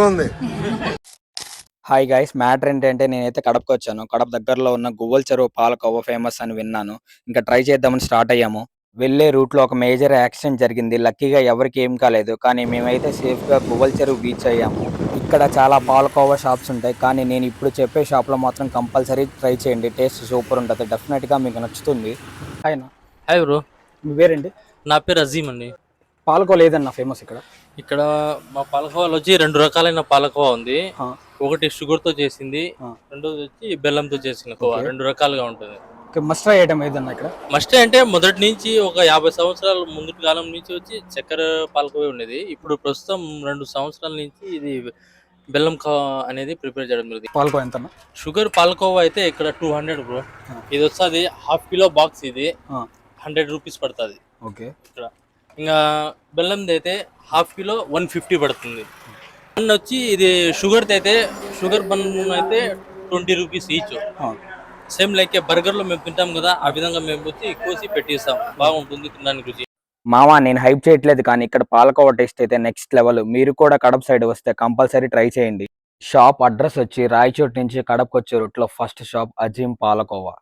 ఉంది. Hi guys, matter ఏంటంటే నేనైతే కడపకి వచ్చాను. కడప దగ్గరలో ఉన్న గువ్వల చెరువు పాలకోవా ఫేమస్ అని విన్నాను. ఇంకా ట్రై చేద్దామని స్టార్ట్ అయ్యాము. వెళ్ళే రూట్లో ఒక మేజర్ యాక్సిడెంట్ జరిగింది. లక్కీగా ఎవరికి ఏం కాలేదు. కానీ మేమైతే సేఫ్గా గువ్వల చెరువు రీచ్ అయ్యాము. ఇక్కడ చాలా పాలకోవా షాప్స్ ఉంటాయి, కానీ నేను ఇప్పుడు చెప్పే షాప్లో మాత్రం కంపల్సరీ ట్రై చేయండి. టేస్ట్ సూపర్ ఉంటుంది, డెఫినెట్గా మీకు నచ్చుతుంది. హాయ్ హాయ్ బ్రో, మీ పేరేంటి? నా పేరు అజీమ్ అండి. పాలకోవా లేదన్నా ఫేమస్ ఇక్కడ మా పాలకోవాలో వచ్చి 2 రకాలైన పాలకోవా ఉంది. ఒకటి షుగర్ తో చేసింది, రెండోది వచ్చి బెల్లంతో చేసిన కోవా. 2 రకాలుగా ఉంటుంది. మస్ట్ ట్రై ఐటమ్ ఏదన్నా ఇక్కడ? మస్ట్ అంటే మొదటి నుంచి ఒక 50 సంవత్సరాల ముందు కాలం నుంచి వచ్చి చక్కెర పాలకోవా ఉండేది. ఇప్పుడు ప్రస్తుతం 2 సంవత్సరాల నుంచి ఇది బెల్లం అనేది ప్రిపేర్ చేయడం జరిగింది. పాలకోవా ఎంత? షుగర్ పాలకోవా అయితే ఇక్కడ 200 బ్రో. ఇది వస్తుంది ½ కిలో బాక్స్. ఇది 100 రూపీస్ పడుతుంది. ఓకే. ఇక్కడ ఇంకా బెల్లంది అయితే ½ కిలో 150 పడుతుంది. బన్ వచ్చి ఇది షుగర్ది అయితే షుగర్ బన్ అయితే 20 రూపీస్ ఈచ్. సేమ్ లైక్ బర్గర్లో మేము తింటాం కదా, ఆ విధంగా మేము వచ్చి కోసి పెట్టిస్తాం. బాగుంటుంది తినడానికి రుచి. మావా, నేను హైప్ చేయట్లేదు, కానీ ఇక్కడ పాలకోవా టేస్ట్ అయితే నెక్స్ట్ లెవెల్. మీరు కూడా కడప సైడ్ వస్తే కంపల్సరీ ట్రై చేయండి. షాప్ అడ్రస్ వచ్చి రాయచోటి నుంచి కడపకు వచ్చే రూట్లో ఫస్ట్ షాప్ అజీమ్ పాలకోవా.